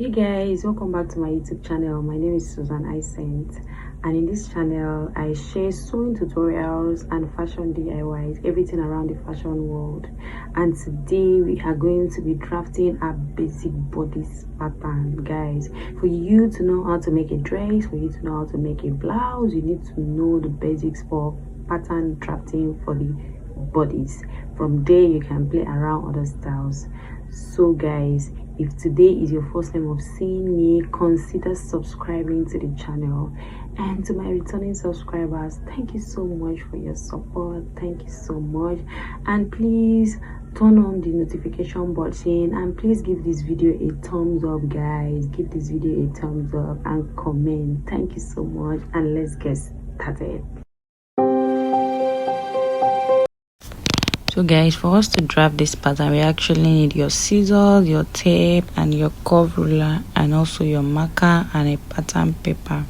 Hey guys, welcome back to my YouTube channel. My name is Susan Isent, and in this channel I share sewing tutorials and fashion DIYs, everything around the fashion world. And today we are going to be drafting a basic bodice pattern, guys. For you to know how to make a dress, for you to know how to make a blouse, you need to know the basics for pattern drafting for the bodies. From there you can play around other styles. So guys, if today is your first time of seeing me, consider subscribing to the channel. And to my returning subscribers, thank you so much for your support. Thank you so much. And please turn on the notification button, and please give this video a thumbs up, guys. Give this video a thumbs up and comment. Thank you so much, and let's get started. So guys, for us to draft this pattern, we actually need your scissors, your tape, and your curve ruler, and also your marker and a pattern paper.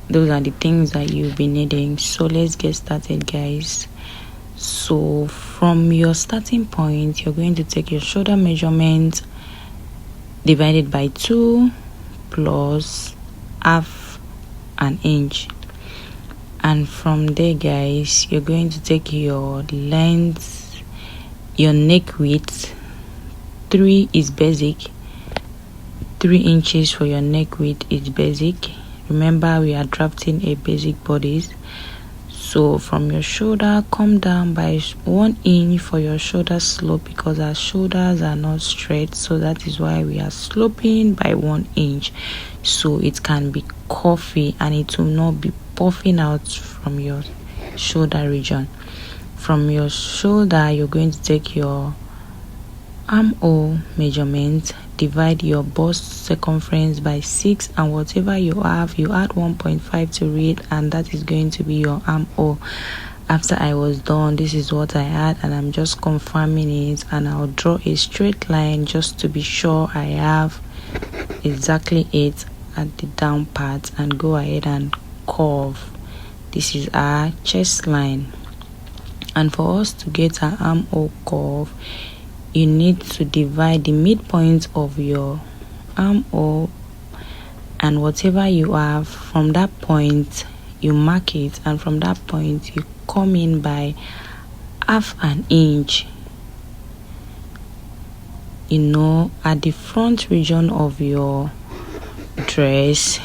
Those are the things that you'll be needing. So let's get started, guys. So from your starting point, you're going to take your shoulder measurement divided by 2 plus half an inch. And from there, guys, you're going to take your length, your neck width. 3 is basic. 3 inches for your neck width is basic. Remember, we are drafting a basic bodice. So from your shoulder, come down by 1 inch for your shoulder slope, because our shoulders are not straight. So that is why we are sloping by 1 inch. So it can be curvy and it will not be puffing out from your shoulder region. From your shoulder, you're going to take your armhole measurement, divide your bust circumference by 6, and whatever you have, you add 1.5 to it, and that is going to be your armhole. After I was done, this is what I had, and I'm just confirming it, and I'll draw a straight line just to be sure I have exactly it at the down part, and go ahead and curve. This is our chest line, and for us to get our armhole curve, you need to divide the midpoint of your armhole, and whatever you have from that point you mark it, and from that point you come in by half an inch, at the front region of your dress,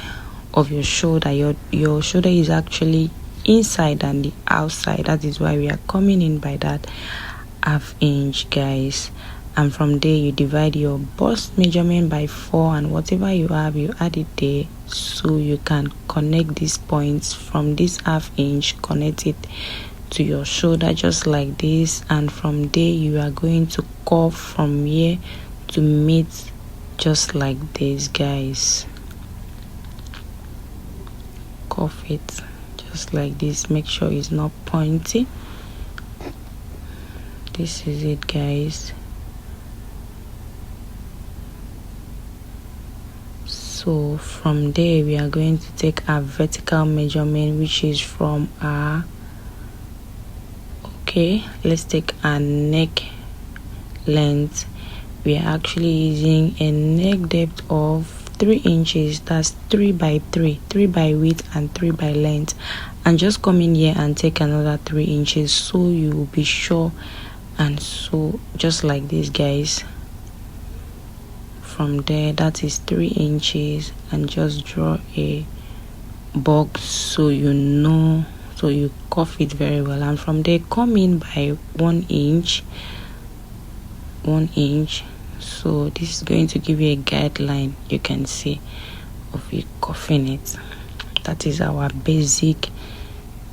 of your shoulder. Your shoulder is actually inside than the outside. That is why we are coming in by that half inch, guys. And from there you divide your bust measurement by 4, and whatever you have, you add it there, so you can connect these points from this half inch, connect it to your shoulder just like this. And from there you are going to curve from here to meet just like this, guys. Curve it just like this. Make sure it's not pointy. This is it, guys. So from there we are going to take our vertical measurement, which is from our, let's take our neck length. We are actually using a neck depth of 3 inches. That's 3 by 3, 3 by width and 3 by length. And just come in here and take another 3 inches, so you will be sure. And so just like this, guys. From there, that is 3 inches, and just draw a box so you know, so you curve it very well. And from there, come in by 1 inch. 1 inch. So this is going to give you a guideline, you can see, of you curving it. That is our basic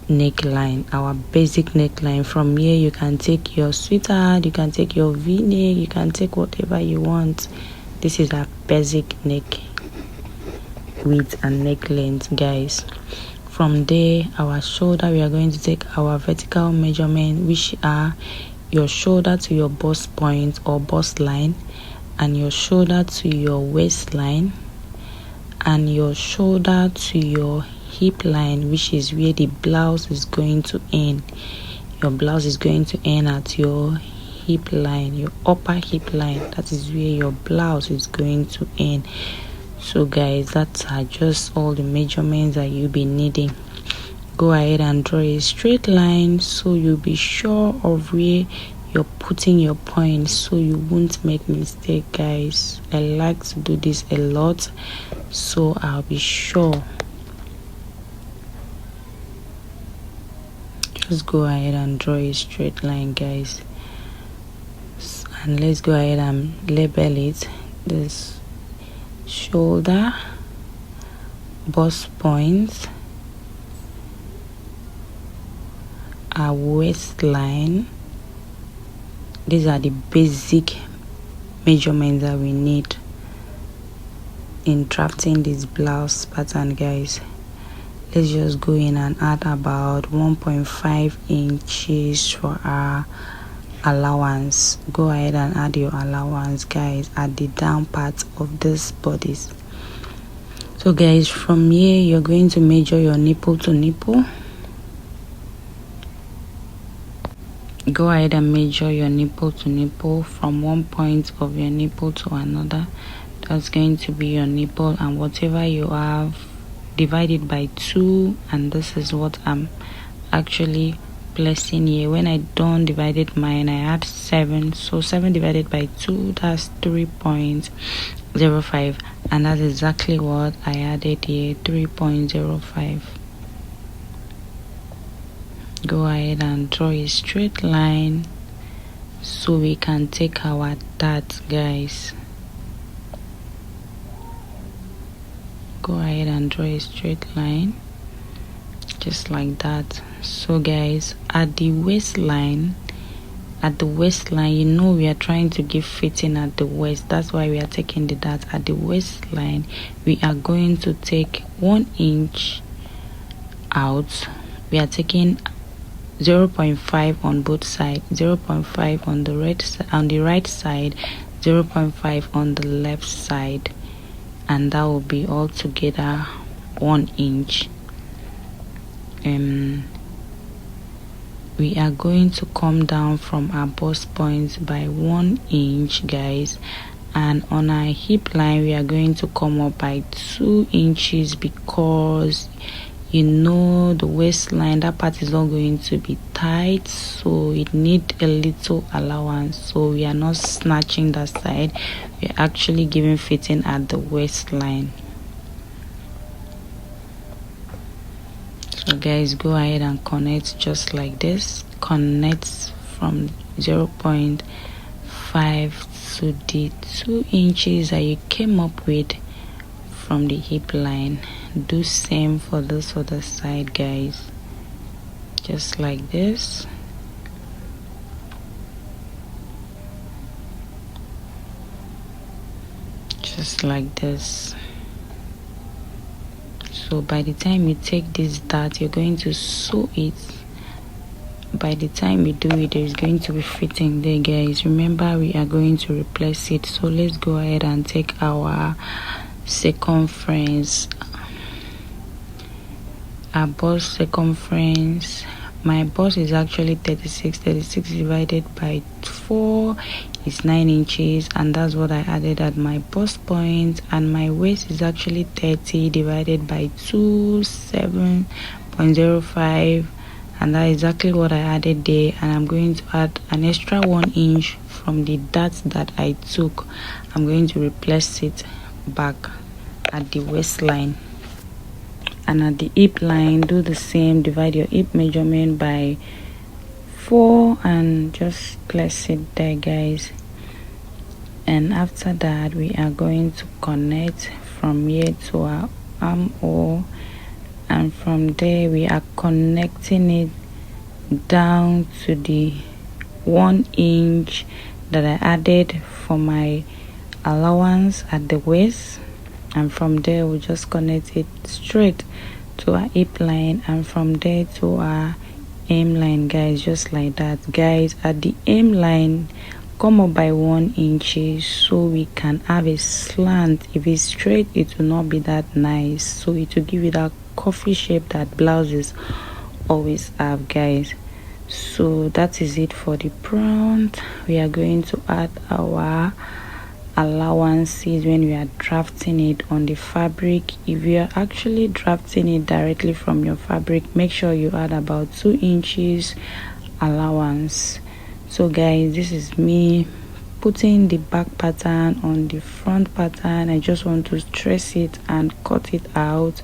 neckline. Our basic neckline. From here you can take your sweetheart, you can take your v-neck, you can take whatever you want. This is our basic neck width and neck length, guys. From there, our shoulder, we are going to take our vertical measurement, which are your shoulder to your bust point or bust line, and your shoulder to your waistline, and your shoulder to your hip line, which is where the blouse is going to end. Your blouse is going to end at your hip line, your upper hip line. That is where your blouse is going to end. So guys, that's just all the measurements that you'll be needing. Go ahead and draw a straight line so you'll be sure of where you're putting your points, so you won't make mistake, guys. I like to do this a lot, so I'll be sure. Just go ahead and draw a straight line, guys, and let's go ahead and label it. This shoulder, bust points, our waistline. These are the basic measurements that we need in drafting this blouse pattern, guys. Let's just go in and add about 1.5 inches for our allowance. Go ahead and add your allowance, guys, at the down part of this bodice. So guys, from here you're going to measure your nipple to nipple. Go ahead and measure your nipple to nipple from one point of your nipple to another. That's going to be your nipple, and whatever you have, divide it by 2, and this is what I'm actually placing here. When I don't divided mine, I had 7, so 7 divided by 2, that's 3.05, and that's exactly what I added here, 3.05. Go ahead and draw a straight line so we can take our dart, guys. Go ahead and draw a straight line just like that. So guys, at the waistline, you know we are trying to give fitting at the waist. That's why we are taking the dart. At the waistline, we are going to take 1 inch out. We are taking 0.5 on both sides, 0.5 on the right side, 0.5 on the left side, and that will be all together 1 inch. We are going to come down from our bust points by 1 inch, guys, and on our hip line we are going to come up by 2 inches, because you know the waistline, that part is not going to be tight, so it need a little allowance. So we are not snatching that side, we're actually giving fitting at the waistline. So guys, go ahead and connect just like this. Connect from 0.5 to the 2 inches that you came up with from the hip line. Do same for this other side, guys, just like this. Just like this. So by the time you take this dart, you're going to sew it. By the time you do it, there is going to be fitting there, guys. Remember, we are going to replace it. So let's go ahead and take our circumference, our bust circumference. My bust is actually 36 divided by 4 is 9 inches, and that's what I added at my bust point. And my waist is actually 30 divided by 2, 7.05, and that's exactly what I added there. And I'm going to add an extra 1 inch from the dart that I took. I'm going to replace it back at the waistline. And at the hip line, do the same. Divide your hip measurement by 4 and just place it there, guys. And after that, we are going to connect from here to our armhole, and from there we are connecting it down to the 1 inch that I added for my allowance at the waist. And from there we'll just connect it straight to our hip line, and from there to our hem line, guys, just like that. Guys, at the hem line, come up by 1 inch so we can have a slant. If it's straight, it will not be that nice, so it will give you that coffee shape that blouses always have, guys. So that is it for the front. We are going to add our allowances when we are drafting it on the fabric. If you are actually drafting it directly from your fabric, make sure you add about 2 inches allowance. So guys, this is me putting the back pattern on the front pattern. I just want to trace it and cut it out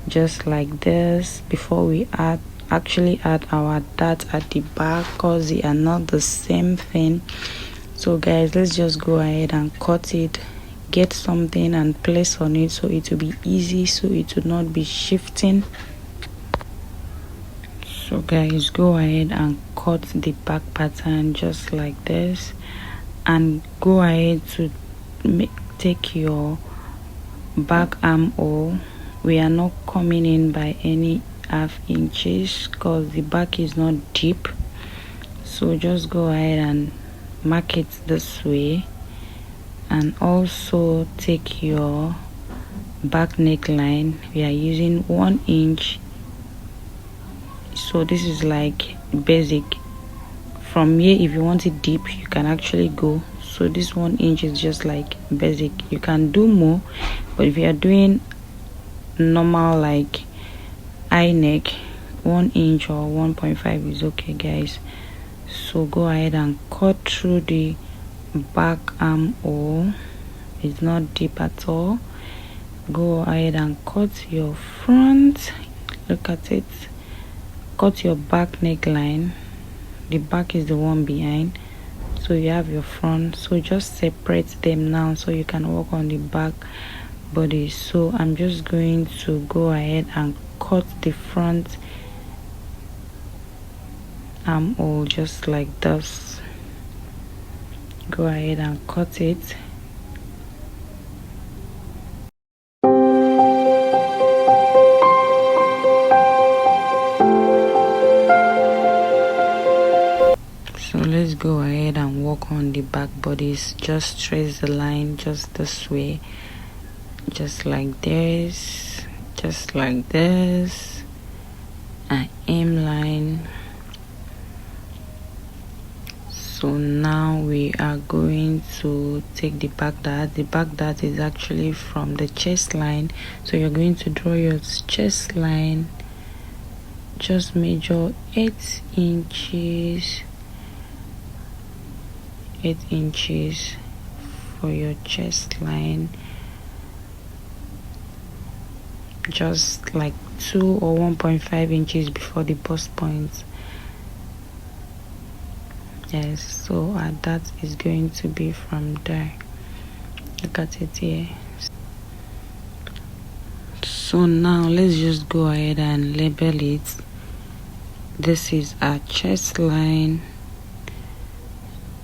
just like this before we actually add our dart at the back, because they are not the same thing. So guys, let's just go ahead and cut it, get something and place on it so it will be easy, so it will not be shifting. So guys, go ahead and cut the back pattern just like this, and go ahead to take your back armhole. We are not coming in by any half inches because the back is not deep. So just go ahead and mark it this way, and also take your back neckline. We are using 1 inch. So this is like basic. From here, if you want it deep, you can actually go. So this 1 inch is just like basic. You can do more, but if you are doing normal like high neck, 1 inch or 1.5 is okay guys. So go ahead and cut through the back armhole. It's not deep at all. Go ahead and cut your front. Look at it. Cut your back neckline. The back is the one behind, so you have your front. So just separate them now so you can work on the back body. So I'm just going to go ahead and cut the front armhole just like this. Go ahead and cut it. So let's go ahead and work on the back bodies. Just trace the line just this way, just like this, just like this, an aim line. So now we are going to take the back dart. The back dart is actually from the chest line, so you're going to draw your chest line. Just measure 8 inches, 8 inches for your chest line, just like 2 or 1.5 inches before the bust point. Yes, so that is going to be from there. Look at it here. So now let's just go ahead and label it. This is our chest line,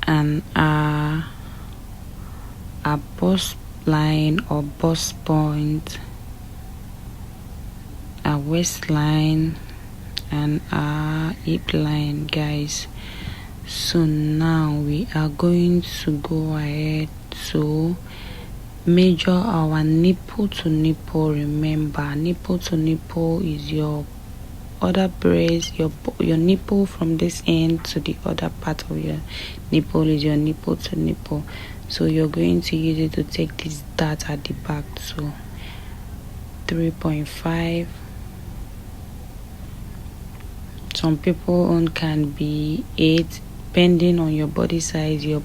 and our bust line or bust point, our waistline, and our hip line, guys. So now we are going to go ahead to measure our nipple to nipple. Remember, nipple to nipple is your other breast, your nipple from this end to the other part of your nipple is your nipple to nipple. So you're going to use it to take this dart at the back. So 3.5. Some people own can be 8, depending on your body size. Your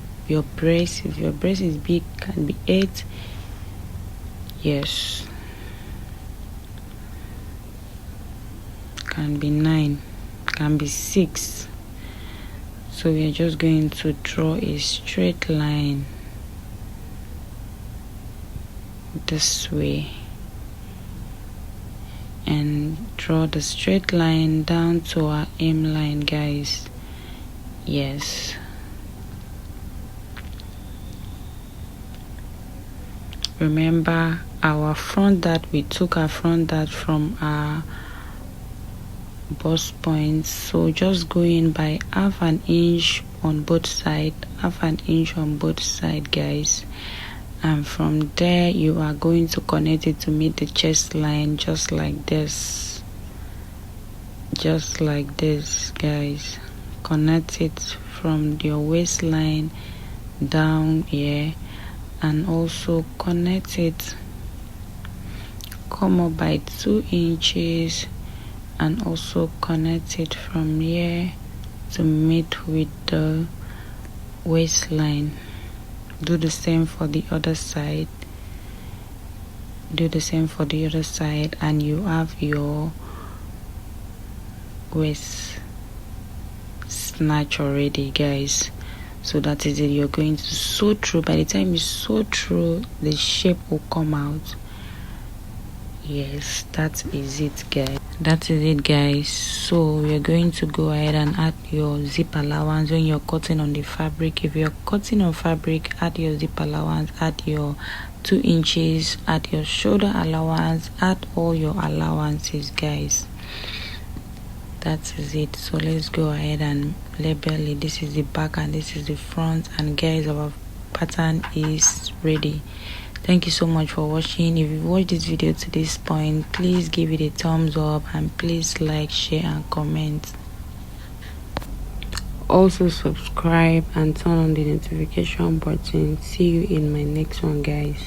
breast, if your breast is big, can be 8. Yes, can be 9, can be 6. So we are just going to draw a straight line this way, and draw the straight line down to our aim line, guys. Yes, remember our front dart, we took our front dart from our bust points. So just go in by half an inch on both sides, half an inch on both sides, guys. And from there you are going to connect it to meet the chest line, just like this, guys. connect it from your waistline down here, and also connect it, come up by 2 inches, and also connect it from here to meet with the waistline. Do the same for the other side. And you have your waist snatch already, guys. So that is it. You're going to sew through. By the time you sew through, the shape will come out. Yes, that is it, guys. So you're going to go ahead and add your zip allowance when you're cutting on the fabric. If you're cutting on fabric, add your zip allowance, add your 2 inches, add your shoulder allowance, add all your allowances, guys. That is it. So let's go ahead and label it. This is the back and this is the front, and guys, our pattern is ready. Thank you so much for watching. If you watched this video to this point, please give it a thumbs up, and please like, share and comment. Also subscribe and turn on the notification button. See you in my next one, guys.